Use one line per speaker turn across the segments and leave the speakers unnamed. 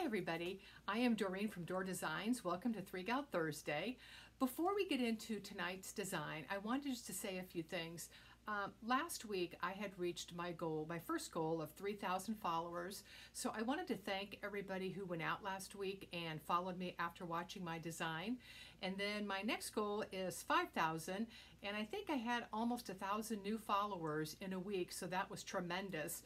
Hi everybody, I am Doreen from Door Designs. Welcome to 3 Gal Thursday. Before we get into tonight's design, I wanted just to say a few things. Last week I had reached my goal, my first goal of 3,000 followers. So I wanted to thank everybody who went out last week and followed me after watching my design. And then my next goal is 5,000, and I think I had almost 1,000 new followers in a week, so that was tremendous.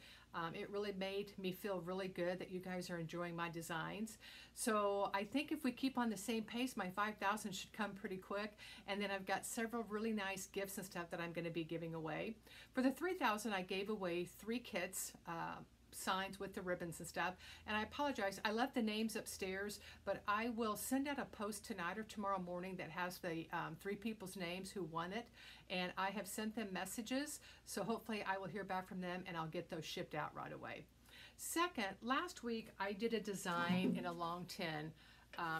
It really made me feel really good that you guys are enjoying my designs. So I think if we keep on the same pace, my 5,000 should come pretty quick. And then I've got several really nice gifts and stuff that I'm going to be giving away. For the 3,000, I gave away 3 kits, signs with the ribbons and stuff. And I apologize, I left the names upstairs, but I will send out a post tonight or tomorrow morning that has the 3 people's names who won it. And I have sent them messages, so hopefully I will hear back from them and I'll get those shipped out right away. Second, last week I did a design in a long tin.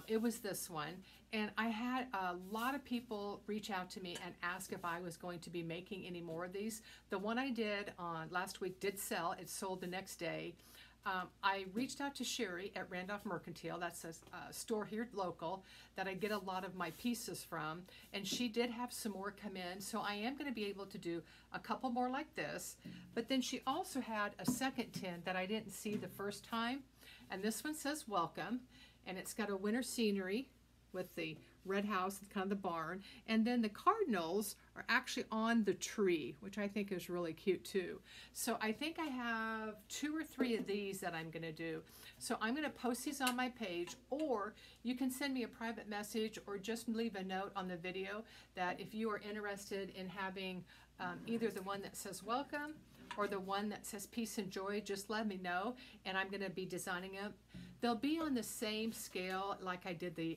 It was this one, and I had a lot of people reach out to me and ask if I was going to be making any more of these. The one I did on last week did sell. It sold the next day. I reached out to Sherry at Randolph Mercantile, that's a store here local that I get a lot of my pieces from, and she did have some more come in, so I am going to be able to do a couple more like this. But then she also had a second tin that I didn't see the first time, and this one says welcome, and it's got a winter scenery with the red house, kind of the barn, and then the cardinals are actually on the tree, which I think is really cute too. So I think I have 2 or 3 of these that I'm going to do. So I'm going to post these on my page, or you can send me a private message or just leave a note on the video that if you are interested in having either the one that says welcome or the one that says peace and joy, just let me know, and I'm going to be designing them. They'll be on the same scale like I did the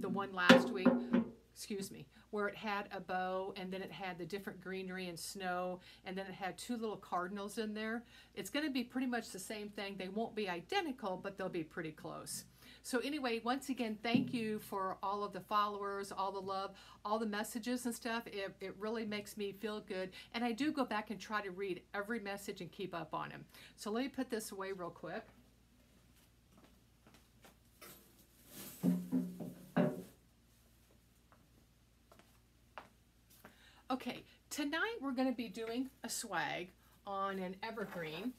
one last week, excuse me, where it had a bow and then it had the different greenery and snow, and then it had 2 little cardinals in there. It's going to be pretty much the same thing. They won't be identical, but they'll be pretty close. So anyway, once again, thank you for all of the followers, all the love, all the messages and stuff. It really makes me feel good. And I do go back and try to read every message and keep up on them. So let me put this away real quick. Okay, tonight we're going to be doing a swag on an evergreen.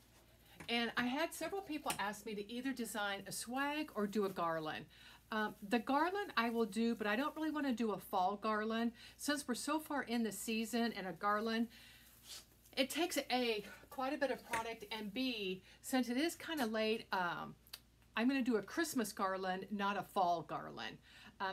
And I had several people ask me to either design a swag or do a garland. The garland I will do, but I don't really want to do a fall garland. Since we're so far in the season, and a garland, it takes A, quite a bit of product, and B, since it is kind of late, I'm going to do a Christmas garland, not a fall garland.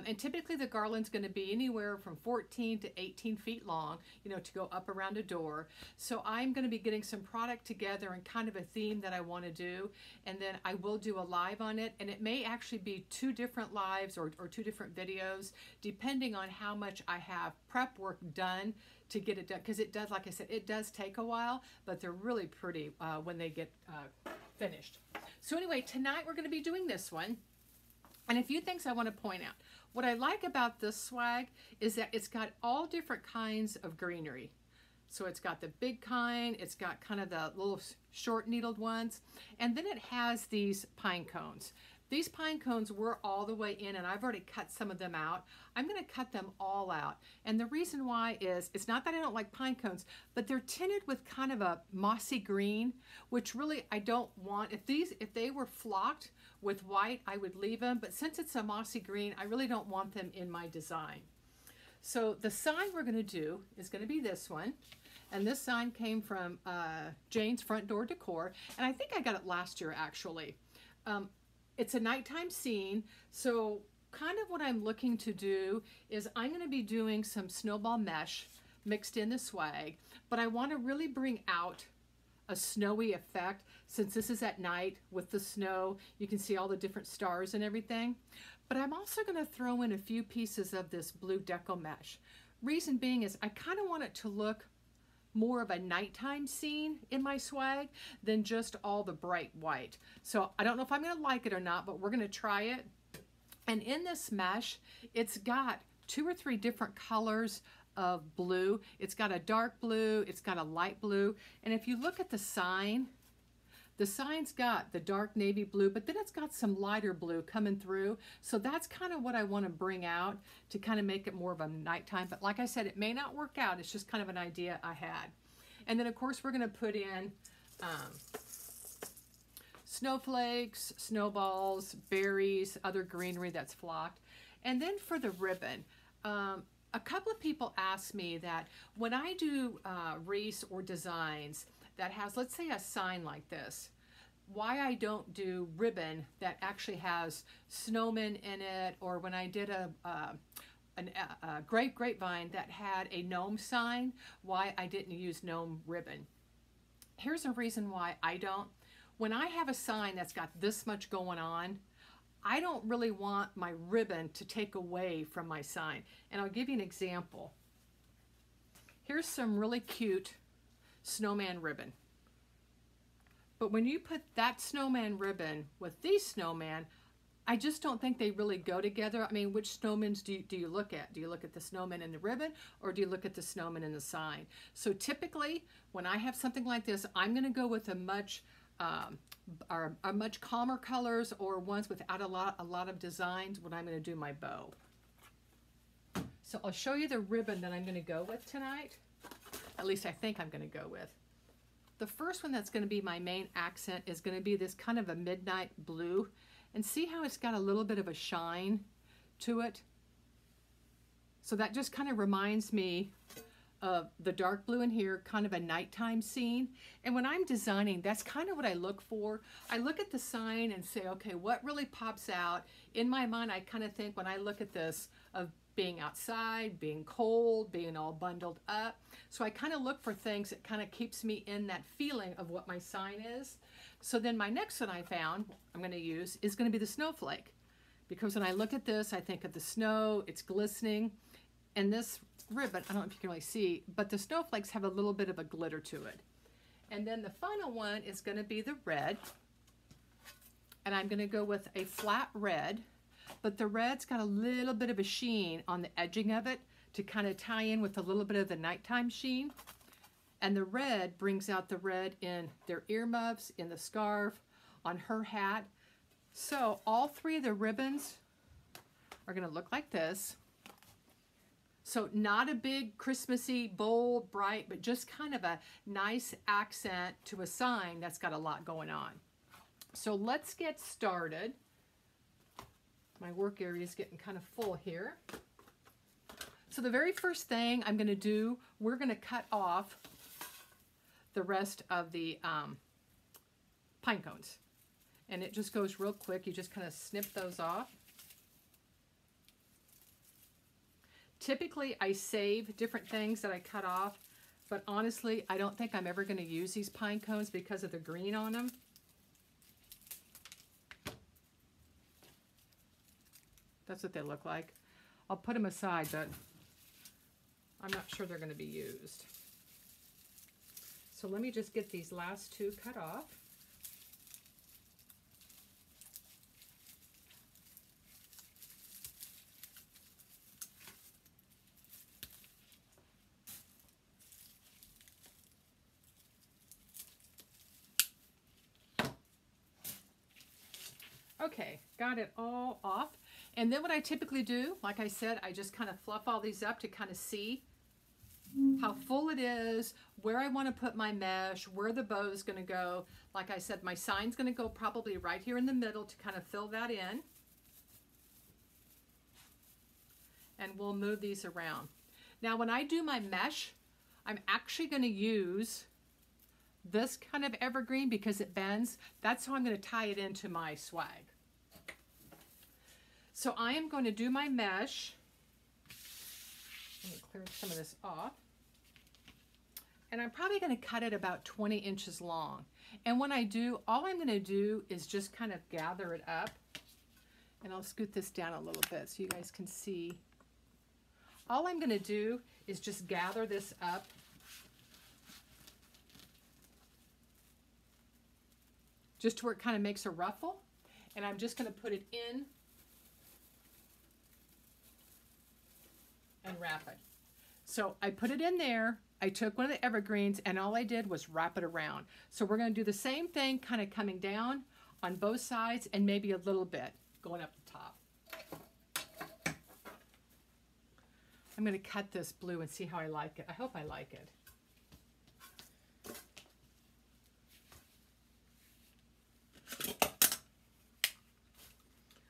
And typically the garland's going to be anywhere from 14 to 18 feet long, you know, to go up around a door. So I'm going to be getting some product together and kind of a theme that I want to do. And then I will do a live on it. And it may actually be 2 different lives or 2 different videos, depending on how much I have prep work done to get it done. Because it does, like I said, it does take a while, but they're really pretty when they get finished. So anyway, tonight we're going to be doing this one. And a few things I want to point out. What I like about this swag is that it's got all different kinds of greenery. So it's got the big kind, it's got kind of the little short needled ones, and then it has these pine cones. These pine cones were all the way in, and I've already cut some of them out. I'm going to cut them all out. And the reason why is, it's not that I don't like pine cones, but they're tinted with kind of a mossy green, which really I don't want. If they were flocked with white, I would leave them, but since it's a mossy green, I really don't want them in my design. So the sign we're going to do is going to be this one. And this sign came from Jane's Front Door Decor, and I think I got it last year actually. It's a nighttime scene, so kind of what I'm looking to do is I'm going to be doing some snowball mesh mixed in the swag, but I want to really bring out a snowy effect. Since this is at night with the snow, you can see all the different stars and everything. But I'm also going to throw in a few pieces of this blue deco mesh. Reason being is I kind of want it to look more of a nighttime scene in my swag than just all the bright white. So I don't know if I'm going to like it or not, but we're going to try it. And in this mesh, it's got 2 or 3 different colors of blue. It's got a dark blue, it's got a light blue, and if you look at the sign The sign's got the dark navy blue, but then it's got some lighter blue coming through. So that's kind of what I want to bring out to kind of make it more of a nighttime. But like I said, it may not work out. It's just kind of an idea I had. And then of course we're going to put in snowflakes, snowballs, berries, other greenery that's flocked. And then for the ribbon, a couple of people ask me that when I do wreaths or designs that has, let's say, a sign like this, why I don't do ribbon that actually has snowmen in it, or when I did a grapevine that had a gnome sign, why I didn't use gnome ribbon. Here's a reason why I don't. When I have a sign that's got this much going on, I don't really want my ribbon to take away from my sign. And I'll give you an example. Here's some really cute snowman ribbon. But when you put that snowman ribbon with these snowman, I just don't think they really go together. I mean, which snowmen do you look at? Do you look at the snowman in the ribbon, or do you look at the snowman in the sign? So typically, when I have something like this, I'm going to go with a much calmer colors, or ones without a lot of designs when I'm going to do my bow. So I'll show you the ribbon that I'm going to go with tonight. At least I think I'm going to go with. The first one that's going to be my main accent is going to be this kind of a midnight blue. And see how it's got a little bit of a shine to it? So that just kind of reminds me of the dark blue in here, kind of a nighttime scene. And when I'm designing, that's kind of what I look for. I look at the sign and say, okay, what really pops out? In my mind, I kind of think when I look at this of being outside, being cold, being all bundled up. So I kind of look for things that kind of keeps me in that feeling of what my sign is. So then my next one I found I'm going to use is going to be the snowflake. Because when I look at this, I think of the snow, it's glistening. And this ribbon, I don't know if you can really see, but the snowflakes have a little bit of a glitter to it. And then the final one is going to be the red. And I'm going to go with a flat red, but the red's got a little bit of a sheen on the edging of it to kind of tie in with a little bit of the nighttime sheen. And the red brings out the red in their earmuffs, in the scarf, on her hat. So all three of the ribbons are going to look like this. So not a big Christmassy, bold, bright, but just kind of a nice accent to a sign that's got a lot going on. So let's get started. My work area is getting kind of full here. So the very first thing I'm going to do, we're going to cut off the rest of the pine cones. And it just goes real quick. You just kind of snip those off. Typically, I save different things that I cut off, but honestly, I don't think I'm ever going to use these pine cones because of the green on them. That's what they look like. I'll put them aside, but I'm not sure they're going to be used. So let me just get these last two cut off. Okay, got it all off. And then what I typically do, like I said, I just kind of fluff all these up to kind of see how full it is, where I want to put my mesh, where the bow is going to go. Like I said, my sign's going to go probably right here in the middle to kind of fill that in. And we'll move these around. Now when I do my mesh, I'm actually going to use this kind of evergreen because it bends. That's how I'm going to tie it into my swag. So I am going to do my mesh. Let me clear some of this off. And I'm probably going to cut it about 20 inches long. And when I do, all I'm going to do is just kind of gather it up. And I'll scoot this down a little bit so you guys can see. All I'm going to do is just gather this up. Just to where it kind of makes a ruffle. And I'm just going to put it in and wrap it. So I put it in there, I took one of the evergreens and all I did was wrap it around. So we're going to do the same thing, kind of coming down on both sides and maybe a little bit going up the top. I'm going to cut this blue and see how I like it. I hope I like it.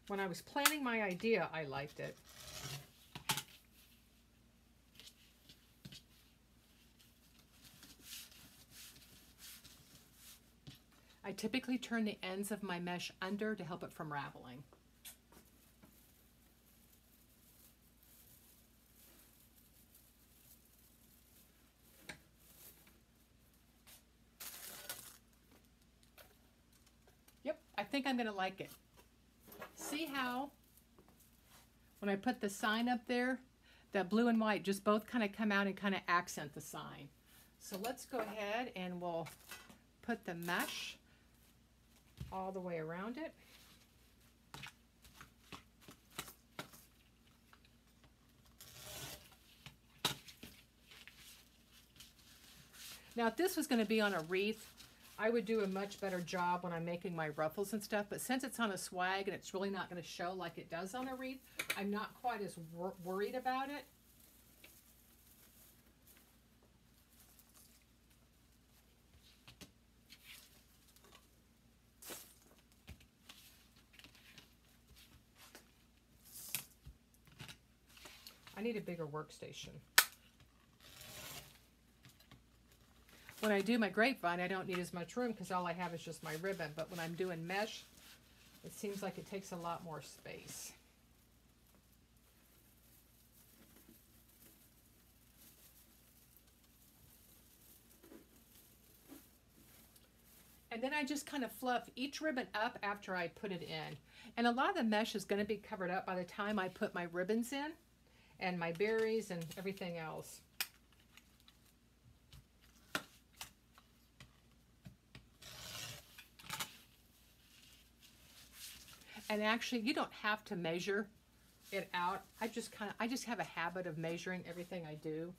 When I was planning my idea, I liked it. I typically turn the ends of my mesh under to help it from raveling. Yep, I think I'm going to like it. See how when I put the sign up there, that blue and white just both kind of come out and kind of accent the sign. So let's go ahead and we'll put the mesh all the way around it. Now, if this was going to be on a wreath, I would do a much better job when I'm making my ruffles and stuff, but since it's on a swag and it's really not going to show like it does on a wreath, I'm not quite as worried about it. I need a bigger workstation. When I do my grapevine, I don't need as much room because all I have is just my ribbon. But when I'm doing mesh, it seems like it takes a lot more space. And then I just kind of fluff each ribbon up after I put it in. And a lot of the mesh is going to be covered up by the time I put my ribbons in and my berries and everything else. And actually, you don't have to measure it out. I just have a habit of measuring everything I do.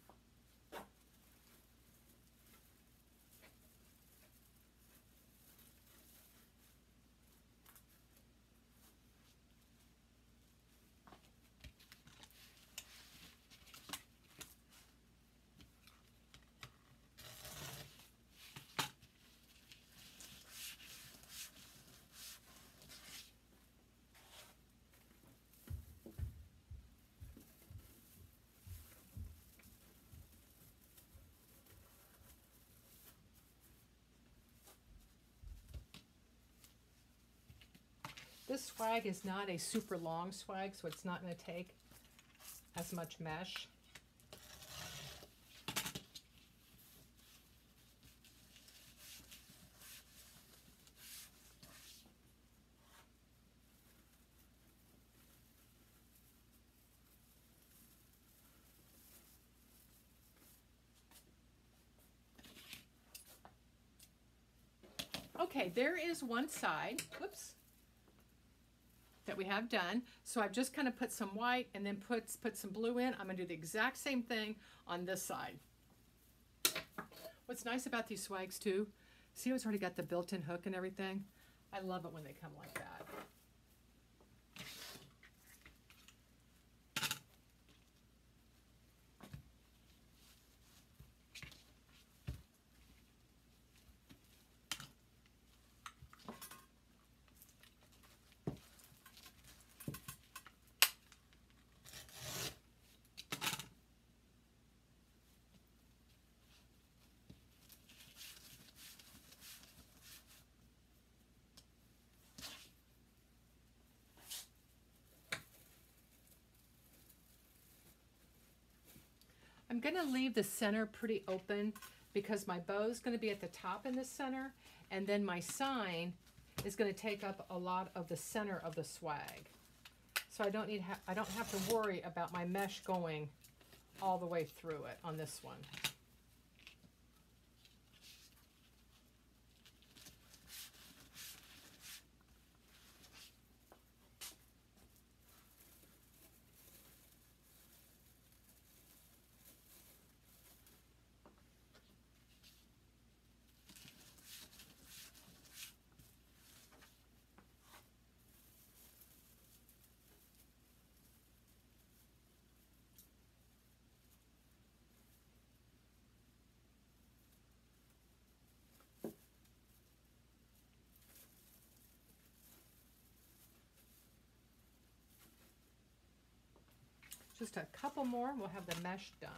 This swag is not a super long swag, so it's not going to take as much mesh. Okay, there is one side. Whoops. That we have done. So I've just kind of put some white and then put some blue in. I'm going to do the exact same thing on this side. What's nice about these swags too, see how it's already got the built-in hook and everything? I love it when they come like that. I'm going to leave the center pretty open because my bow is going to be at the top in the center, and then my sign is going to take up a lot of the center of the swag. So I don't have to worry about my mesh going all the way through it on this one. Just a couple more, we'll have the mesh done.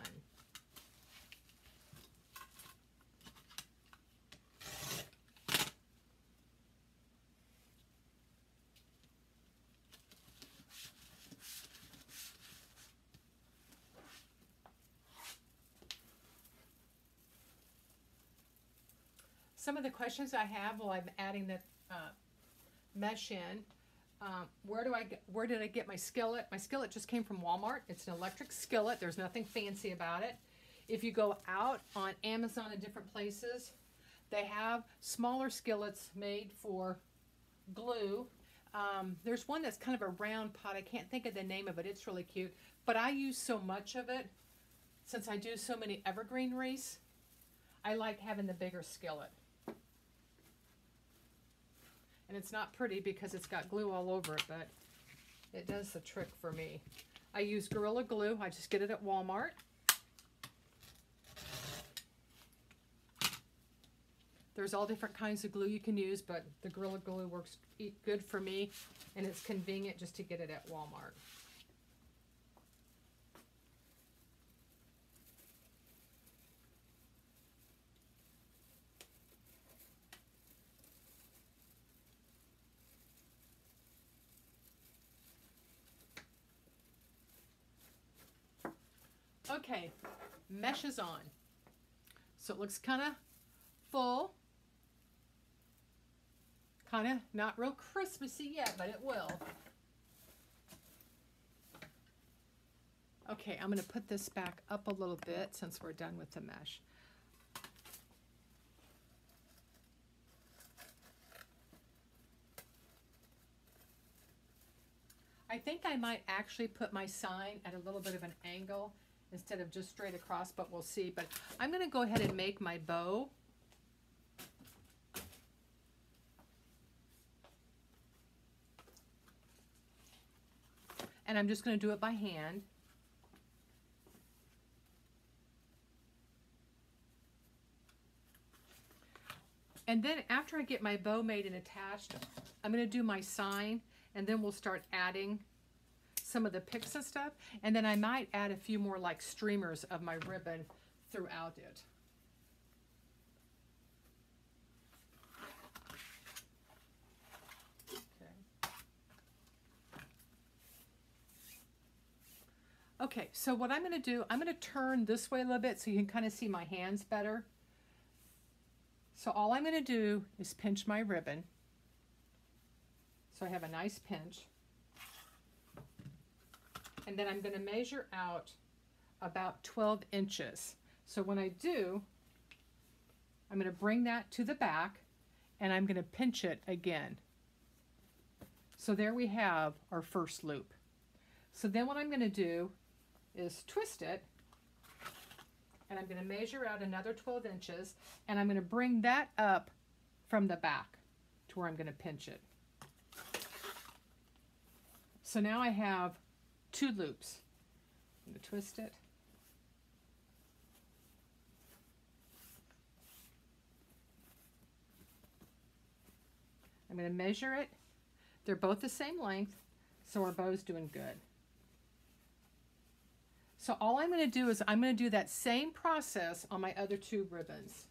Some of the questions I have while I'm adding the mesh in, where did I get my skillet? My skillet just came from Walmart. It's an electric skillet. There's nothing fancy about it. If you go out on Amazon and different places, they have smaller skillets made for glue. There's one that's kind of a round pot. I can't think of the name of it. It's really cute. But I use so much of it, since I do so many Evergreen wreaths, I like having the bigger skillet. And it's not pretty because it's got glue all over it, but it does the trick for me. I use Gorilla Glue. I just get it at Walmart. There's all different kinds of glue you can use, but the Gorilla Glue works good for me, and it's convenient just to get it at Walmart. Okay, mesh is on. So it looks kind of full. Kind of not real Christmassy yet, but it will. Okay, I'm going to put this back up a little bit since we're done with the mesh. I think I might actually put my sign at a little bit of an angle instead of just straight across, but we'll see. But I'm going to go ahead and make my bow. And I'm just going to do it by hand. And then after I get my bow made and attached, I'm going to do my sign, and then we'll start adding some of the pics and stuff, and then I might add a few more like streamers of my ribbon throughout it. Okay, so what I'm going to do, I'm going to turn this way a little bit so you can kind of see my hands better. So all I'm going to do is pinch my ribbon. So I have a nice pinch. And then I'm going to measure out about 12 inches. So when I do, I'm going to bring that to the back and I'm going to pinch it again. So there we have our first loop. So then what I'm going to do is twist it, and I'm going to measure out another 12 inches, and I'm going to bring that up from the back to where I'm going to pinch it. So now I have 2 loops. I'm going to twist it. I'm going to measure it. They're both the same length, so our bow's doing good. So all I'm going to do is I'm going to do that same process on my other 2 ribbons.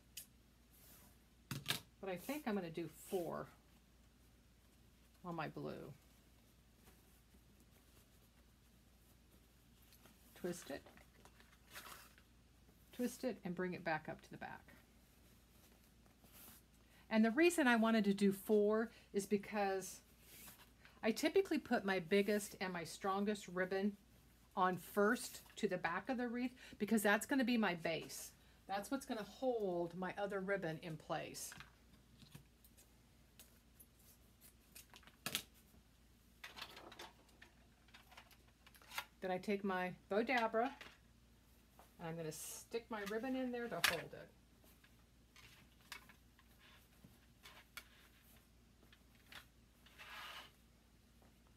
But I think I'm going to do 4 on my blue. Twist it, and bring it back up to the back. And the reason I wanted to do 4 is because I typically put my biggest and my strongest ribbon on first to the back of the wreath, because that's going to be my base. That's what's going to hold my other ribbon in place. Then I take my bow dabra and I'm going to stick my ribbon in there to hold it.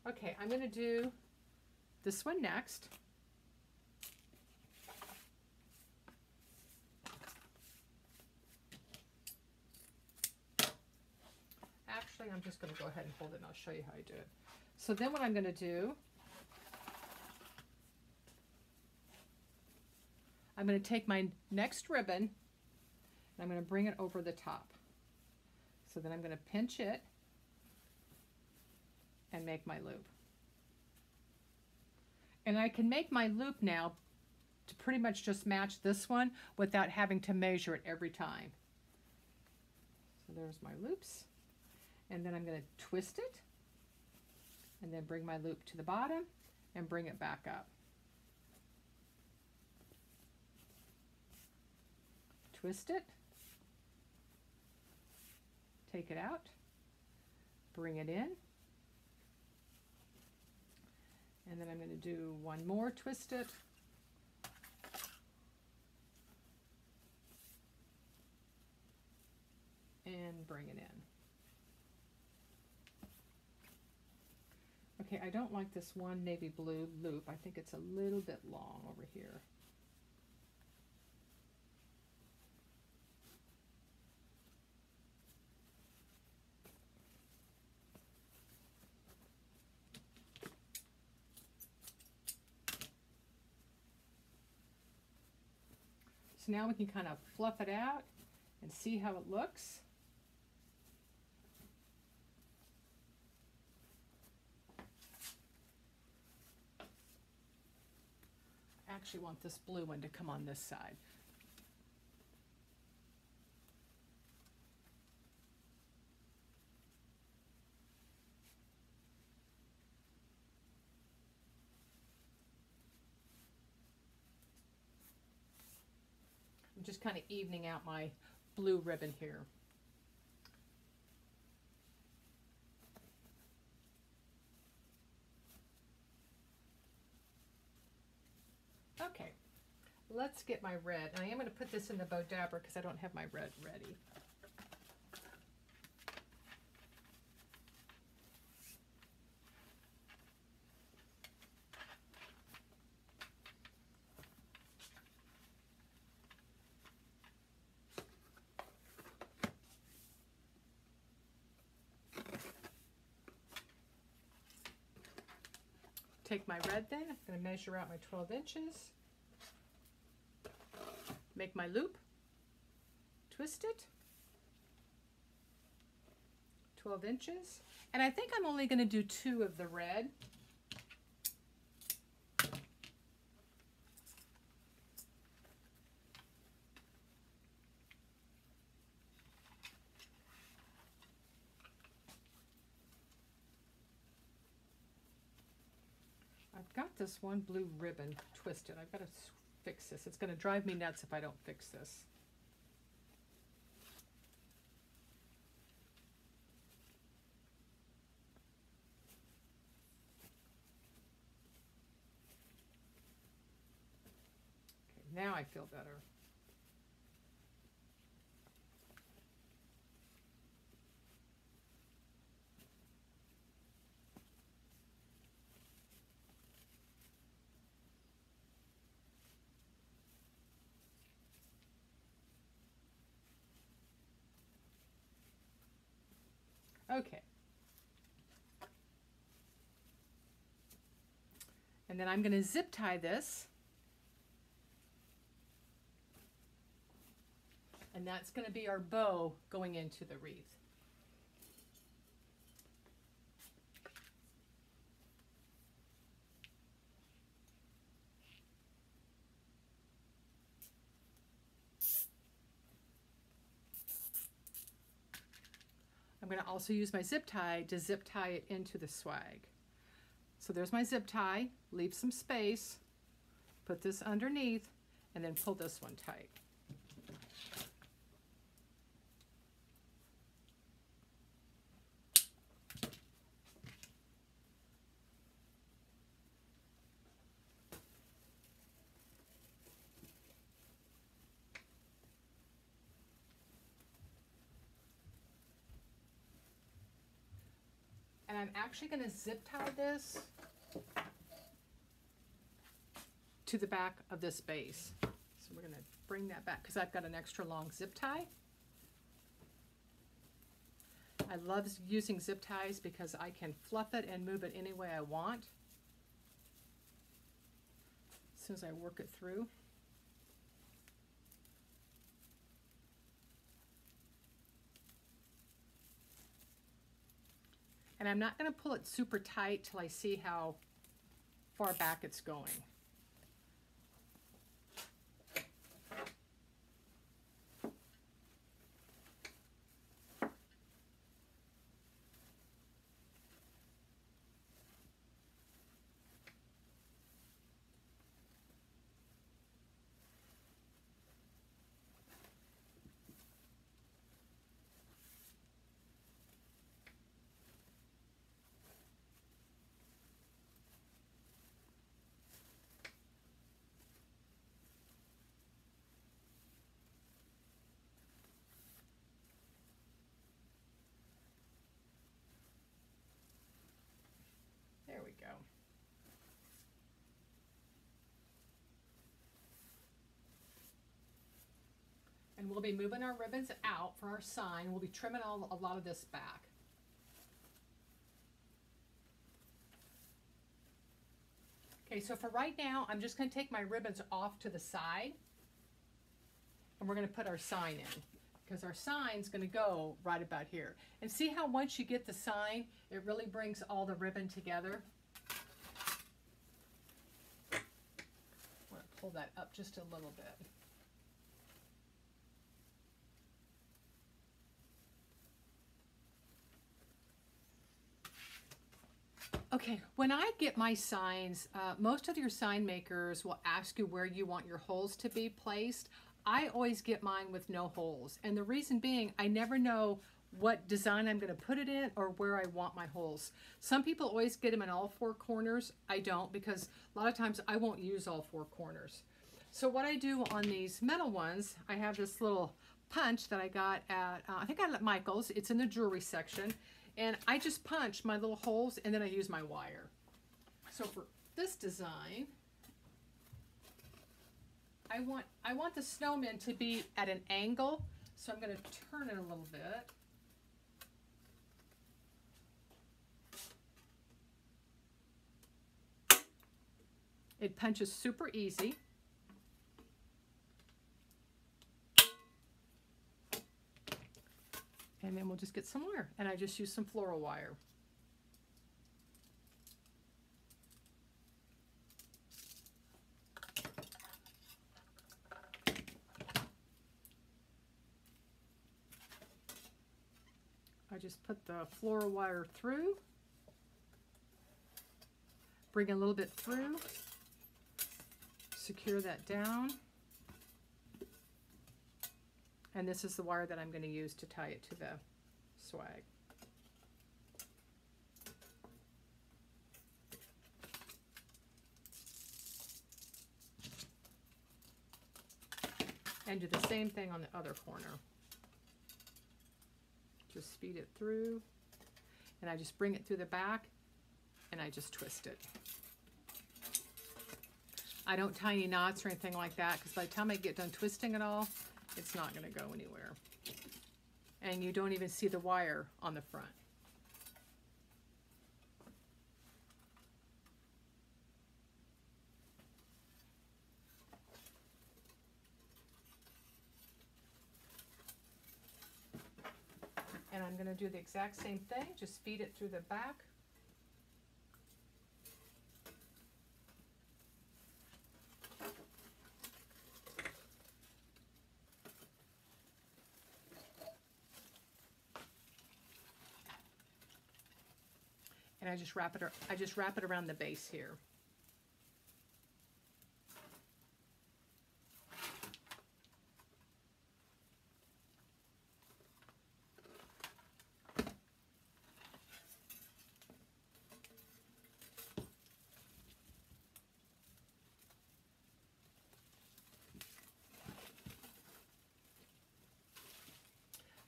Okay, I'm going to do this one next. Actually, I'm just going to go ahead and hold it and I'll show you how I do it. So then what I'm going to do I'm going to take my next ribbon and I'm going to bring it over the top. So then I'm going to pinch it and make my loop. And I can make my loop now to pretty much just match this one without having to measure it every time. So there's my loops. And then I'm going to twist it and then bring my loop to the bottom and bring it back up. Twist it, take it out, bring it in, and then I'm going to do one more, twist it, and bring it in. Okay, I don't like this one navy blue loop. I think it's a little bit long over here. So now we can kind of fluff it out and see how it looks. I actually want this blue one to come on this side. I'm just kind of evening out my blue ribbon here. Okay, let's get my red. And I am going to put this in the bow dabber because I don't have my red ready. Take my red then, I'm going to measure out my 12 inches, make my loop, twist it, 12 inches, and I think I'm only going to do 2 of the red. I've got this one blue ribbon twisted. I've got to fix this. It's going to drive me nuts if I don't fix this. Okay, now I feel better. Okay. And then I'm going to zip tie this. And that's going to be our bow going into the wreath. I'm going to also use my zip tie to zip tie it into the swag. So there's my zip tie, leave some space, put this underneath, and then pull this one tight. And I'm actually going to zip tie this to the back of this base. So we're going to bring that back because I've got an extra long zip tie. I love using zip ties because I can fluff it and move it any way I want as soon as I work it through. And I'm not going to pull it super tight till I see how far back it's going. There we go. And we'll be moving our ribbons out for our sign. We'll be trimming a lot of this back. Okay, so for right now, I'm just going to take my ribbons off to the side, and we're going to put our sign in, because our sign's going to go right about here. And see how once you get the sign, it really brings all the ribbon together? I want to pull that up just a little bit. Okay, when I get my signs, most of your sign makers will ask you where you want your holes to be placed. I always get mine with no holes. And the reason being, I never know what design I'm going to put it in or where I want my holes. Some people always get them in all four corners. I don't, because a lot of times I won't use all four corners. So what I do on these metal ones, I have this little punch that I got at, I think I got it at Michael's. It's in the jewelry section. And I just punch my little holes, and then I use my wire. So for this design, I want the snowman to be at an angle, so I'm going to turn it a little bit. It punches super easy. And then we'll just get some wire. And I just use some floral wire. I just put the floral wire through. Bring a little bit through. Secure that down. And this is the wire that I'm going to use to tie it to the swag. And do the same thing on the other corner. Just feed it through, and I just bring it through the back, and I just twist it. I don't tie any knots or anything like that, because by the time I get done twisting it all, it's not going to go anywhere. And you don't even see the wire on the front. And I'm going to do the exact same thing, just feed it through the back. And I just wrap it around the base here.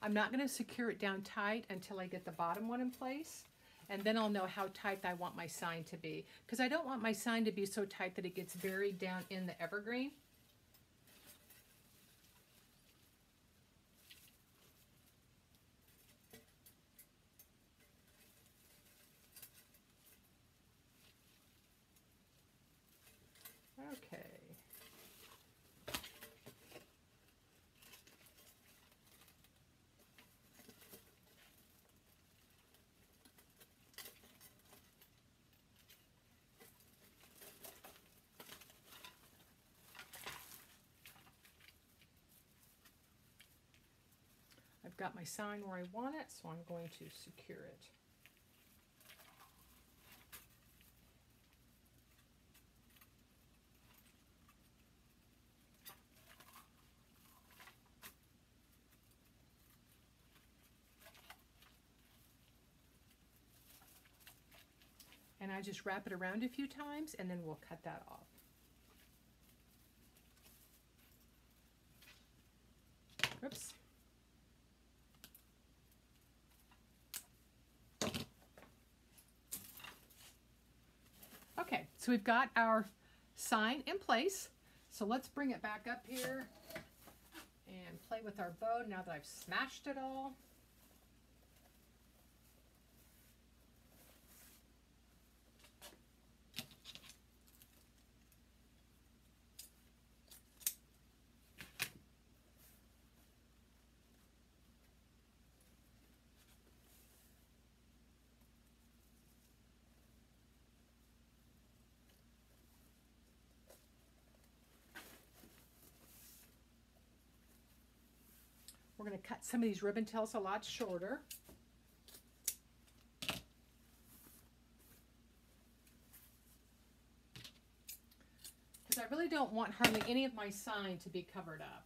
I'm not going to secure it down tight until I get the bottom one in place, and then I'll know how tight I want my sign to be, because I don't want my sign to be so tight that it gets buried down in the evergreen. Okay. I've got my sign where I want it, so I'm going to secure it. And I just wrap it around a few times and then we'll cut that off. Oops. Okay, so we've got our sign in place. So let's bring it back up here and play with our bow now that I've smashed it all. We're going to cut some of these ribbon tails a lot shorter. Because I really don't want hardly any of my sign to be covered up.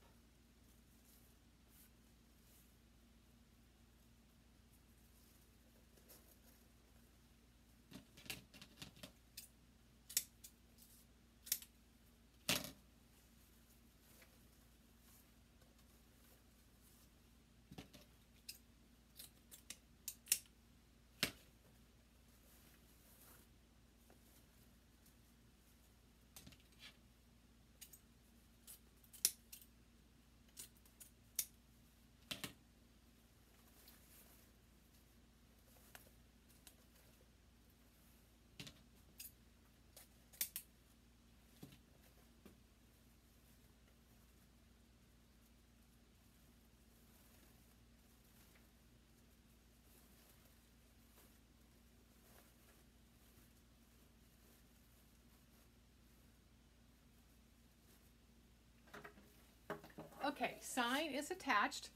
Okay, sign is attached.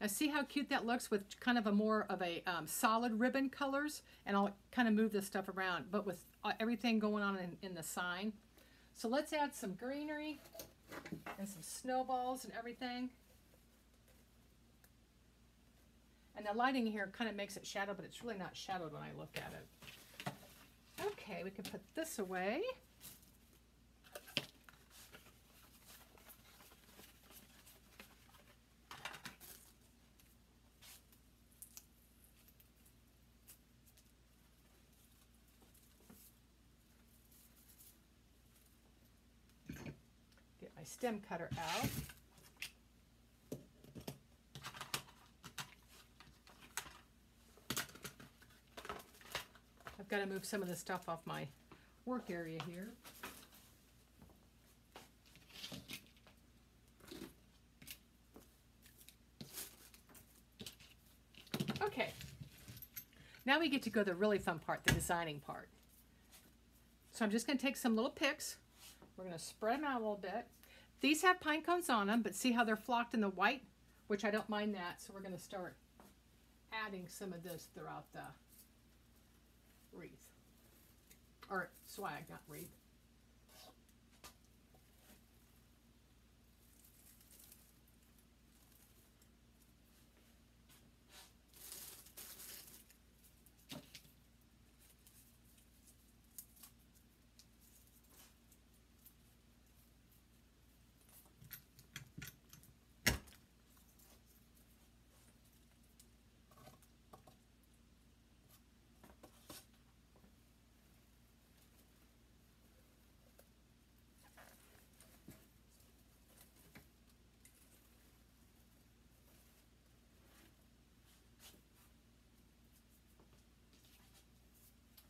Now see how cute that looks with kind of a more of a solid ribbon colors, and I'll kind of move this stuff around, but with everything going on in the sign. So let's add some greenery and some snowballs and everything. And the lighting here kind of makes it shadow, but it's really not shadowed when I look at it. Okay, we can put this away. Get my stem cutter out. I've got to move some of the stuff off my work area here. Okay, now we get to go to the really fun part, the designing part. So I'm just going to take some little picks. We're going to spread them out a little bit. These have pine cones on them, but see how they're flocked in the white, which I don't mind that. So we're going to start adding some of this throughout the wreath, or swag, not wreath.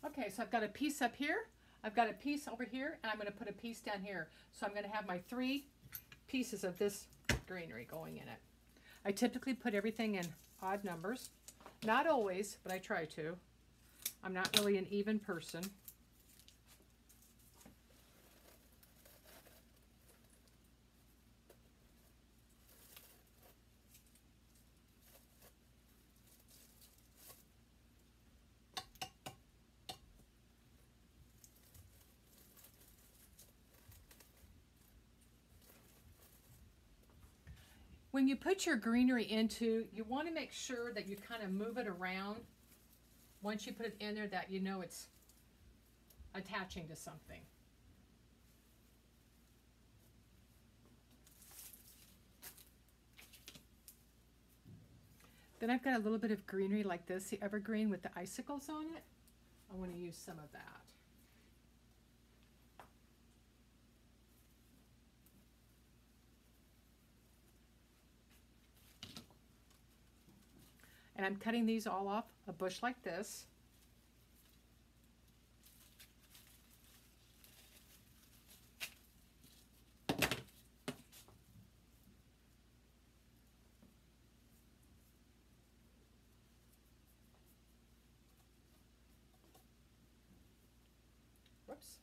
Okay, so I've got a piece up here, I've got a piece over here, and I'm going to put a piece down here. So I'm going to have my 3 pieces of this greenery going in it. I typically put everything in odd numbers. Not always, but I try to. I'm not really an even person. When you put your greenery into, you want to make sure that you kind of move it around. Once you put it in there, that you know it's attaching to something. Then I've got a little bit of greenery like this, the evergreen with the icicles on it. I want to use some of that. And I'm cutting these all off a bush like this. Whoops.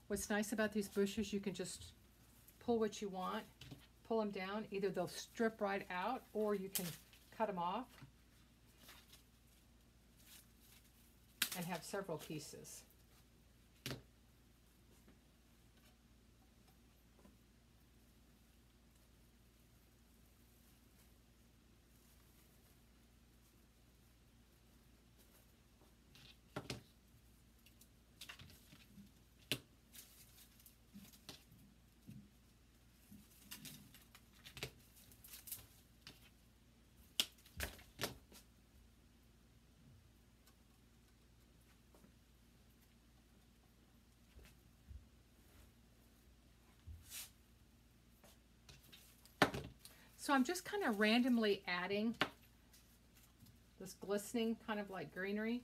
What's nice about these bushes, you can just pull what you want, pull them down. Either they'll strip right out or you can cut them off and have several pieces. So I'm just kind of randomly adding this glistening kind of like greenery.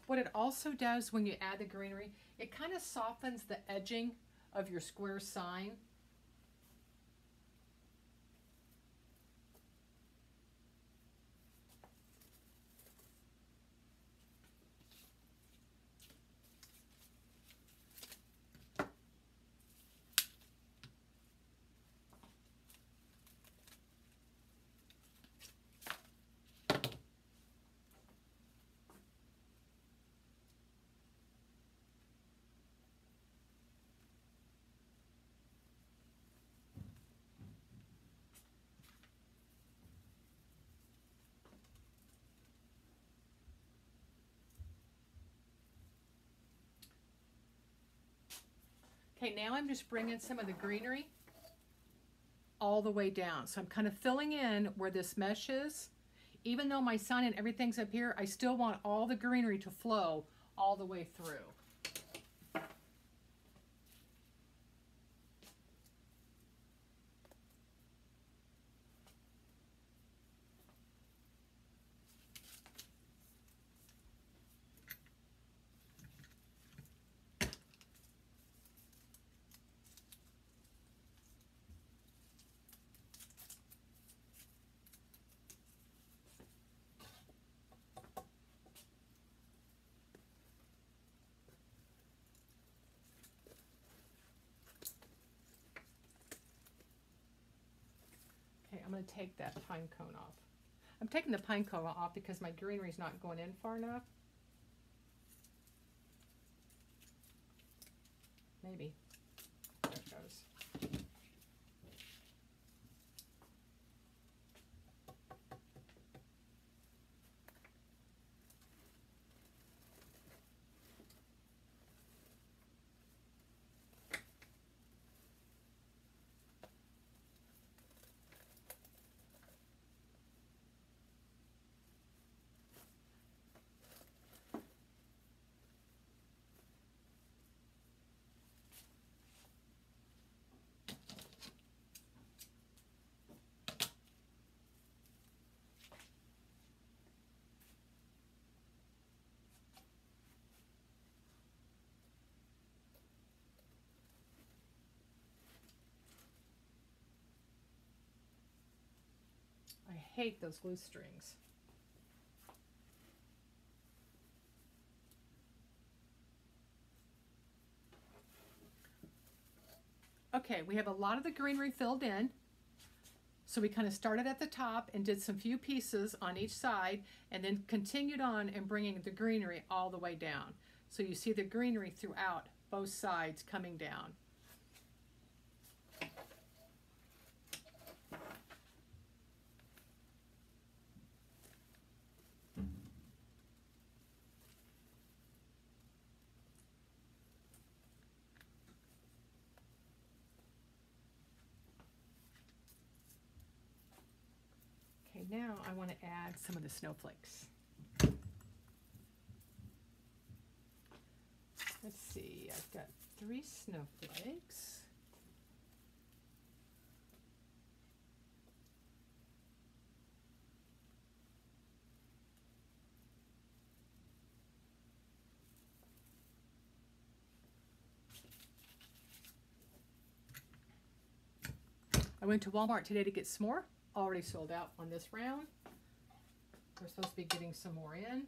What it also does when you add the greenery, it kind of softens the edging of your square sign. Okay, now I'm just bringing some of the greenery all the way down. So I'm kind of filling in where this mesh is. Even though my sign and everything's up here, I still want all the greenery to flow all the way through. I'm going to take that pine cone off. I'm taking the pine cone off because my greenery is not going in far enough. Maybe. There it goes. I hate those loose strings. Okay, we have a lot of the greenery filled in. So we kind of started at the top and did some few pieces on each side and then continued on and bringing the greenery all the way down. So you see the greenery throughout both sides coming down. Okay, now I want to add some of the snowflakes. Let's see, I've got 3 snowflakes. I went to Walmart today to get some more. Already sold out on this round. We're supposed to be getting some more in.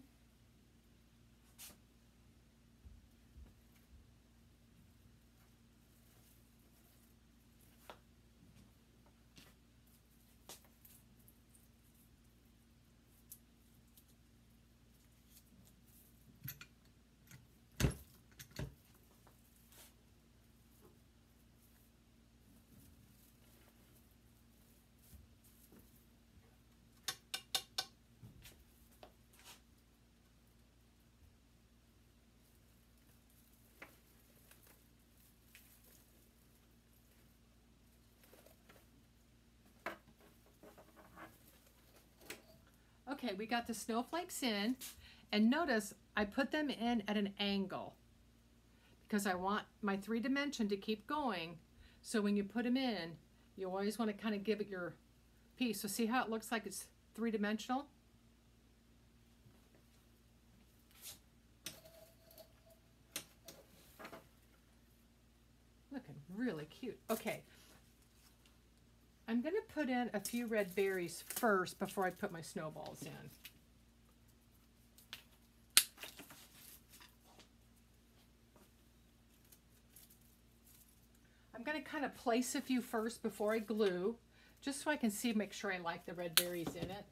Okay, we got the snowflakes in, and notice I put them in at an angle because I want my 3-dimension to keep going. So when you put them in, you always want to kind of give it your piece. So see how it looks like it's 3-dimensional? Looking really cute. Okay. I'm going to put in a few red berries first before I put my snowballs in. I'm going to kind of place a few first before I glue, just so I can see, make sure I like the red berries in it.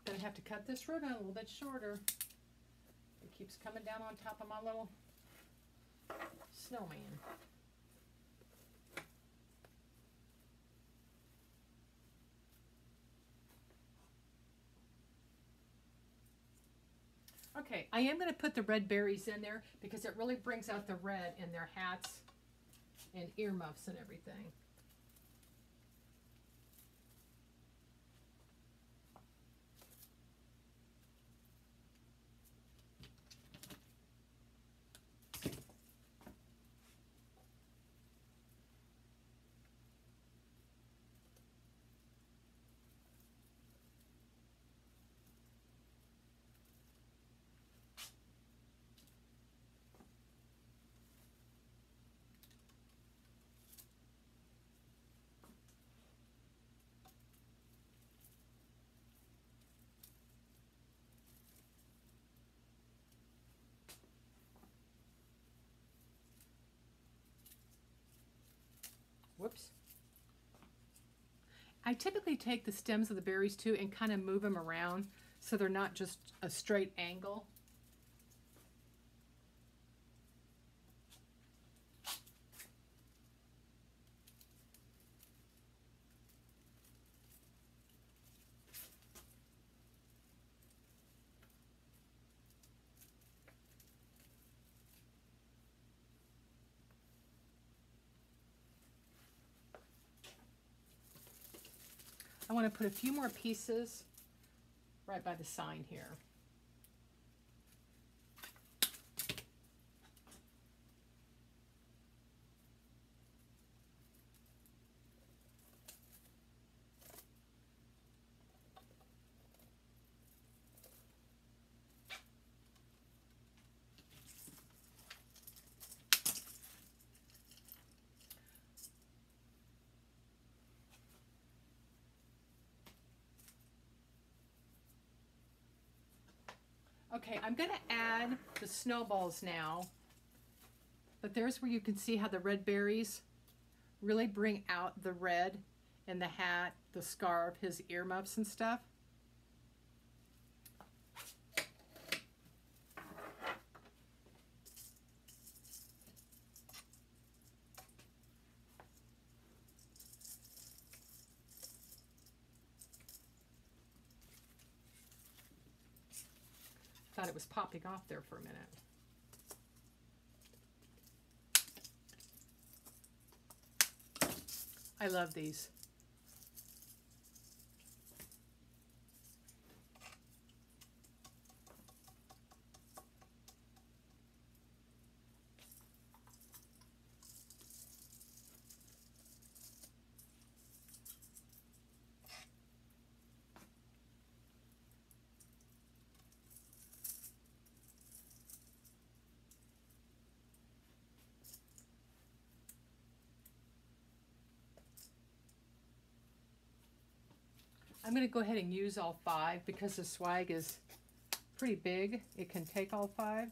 Gonna have to cut this ribbon a little bit shorter. It keeps coming down on top of my little snowman. Okay, I am going to put the red berries in there because it really brings out the red in their hats and earmuffs and everything. Whoops. I typically take the stems of the berries too and kind of move them around so they're not just a straight angle. I want to put a few more pieces right by the sign here. Okay, I'm going to add the snowballs now, but there's where you can see how the red berries really bring out the red in the hat, the scarf, his earmuffs and stuff. Thought it was popping off there for a minute. I love these. I'm going to go ahead and use all 5 because the swag is pretty big. It can take all 5.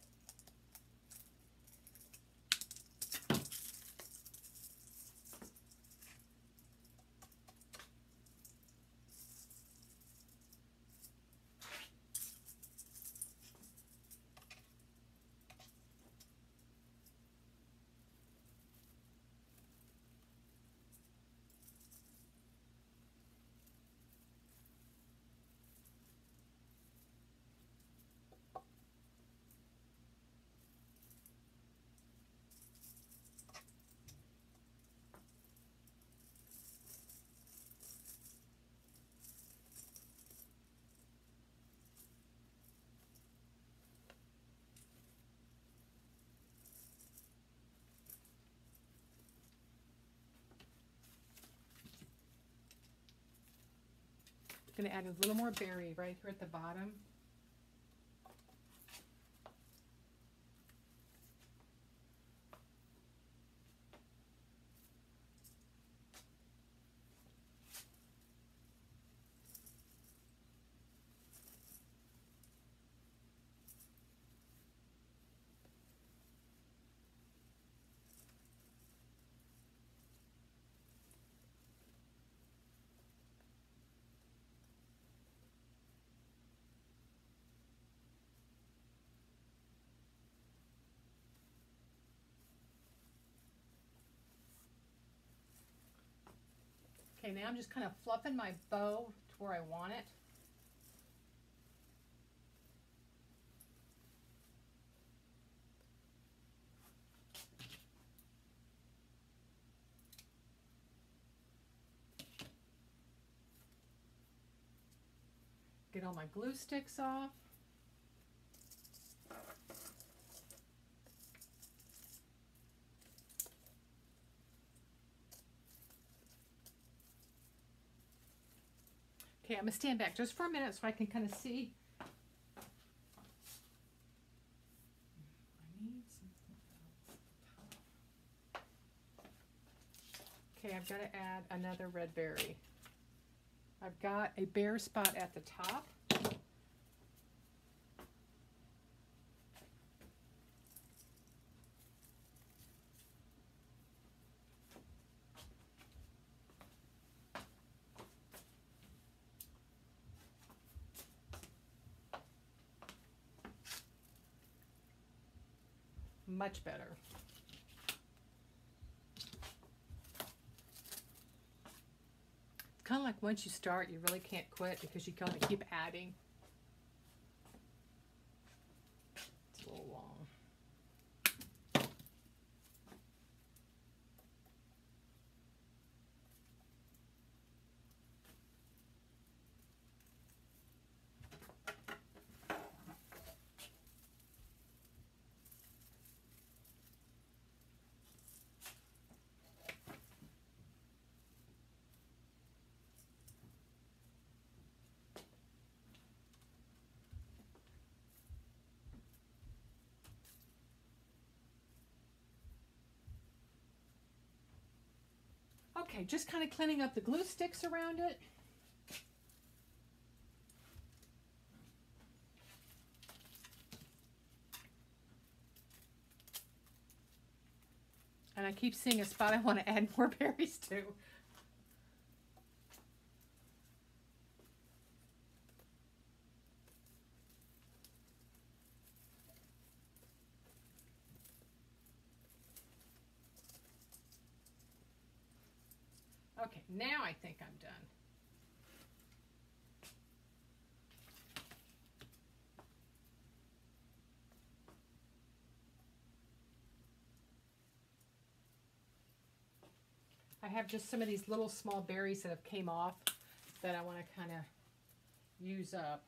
I'm going to add a little more berry right here at the bottom. Okay, now I'm just kind of fluffing my bow to where I want it. Get all my glue sticks off. Okay, I'm going to stand back just for a minute so I can kind of see. Okay, I've got to add another red berry. I've got a bare spot at the top. Much better. It's kind of like once you start, you really can't quit because you kind of keep adding. It's a little long. Okay, just kind of cleaning up the glue sticks around it. And I keep seeing a spot I want to add more berries to. Okay, now I think I'm done. I have just some of these little small berries that have came off that I want to kind of use up.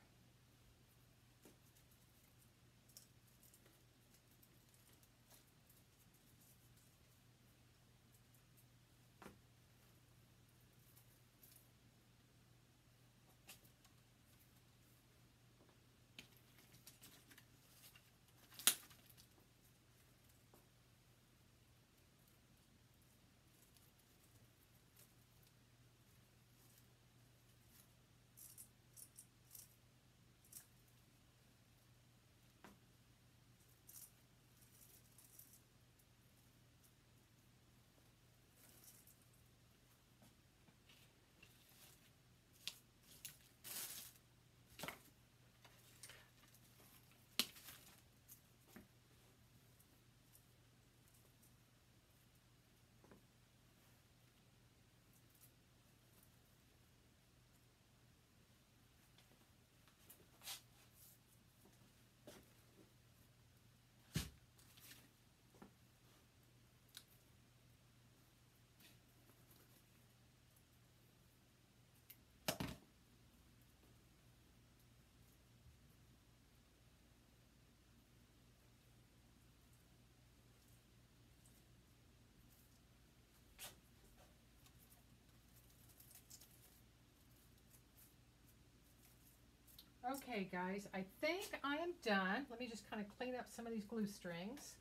Okay, guys, I think I am done. Let me just kind of clean up some of these glue strings.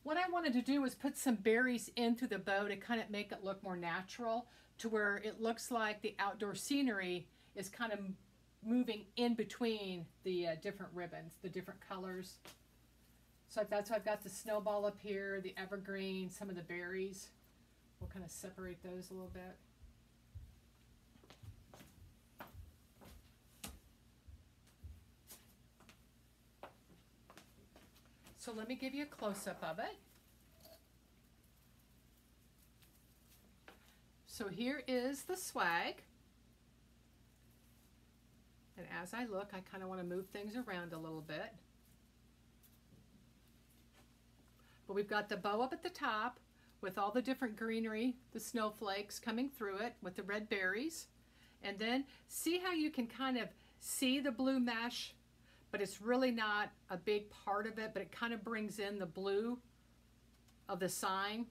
What I wanted to do was put some berries in through the bow to kind of make it look more natural, to where it looks like the outdoor scenery is kind of moving in between the different ribbons, the different colors. So that's why I've got the snowball up here, the evergreen, some of the berries. We'll kind of separate those a little bit. So let me give you a close-up of it. So here is the swag. And as I look, I kind of want to move things around a little bit. But we've got the bow up at the top with all the different greenery, the snowflakes coming through it with the red berries. And then see how you can kind of see the blue mesh, but it's really not a big part of it, but it kind of brings in the blue of the sign.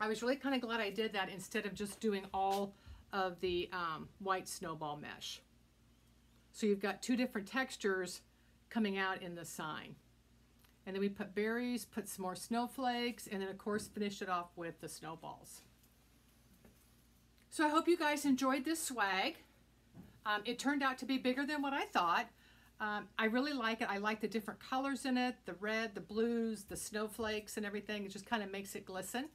I was really kind of glad I did that instead of just doing all of the white snowball mesh. So you've got two different textures coming out in the sign. And then we put berries, put some more snowflakes, and then of course finish it off with the snowballs. So I hope you guys enjoyed this swag. It turned out to be bigger than what I thought. I really like it. I like the different colors in it, the red, the blues, the snowflakes and everything. It just kind of makes it glisten.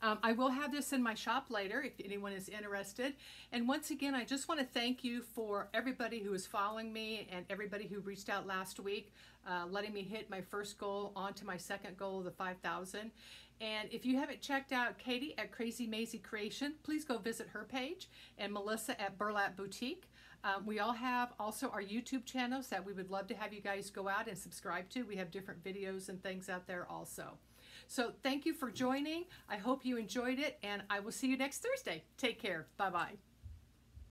I will have this in my shop later if anyone is interested. And once again, I just want to thank you for everybody who is following me and everybody who reached out last week, letting me hit my first goal onto my second goal of the 5,000. And if you haven't checked out Katie at Crazy Maisie Creation, please go visit her page, and Melissa at Burlap Boutique. We all have also our YouTube channels that we would love to have you guys go out and subscribe to. We have different videos and things out there also. So thank you for joining. I hope you enjoyed it, and I will see you next Thursday. Take care. Bye-bye.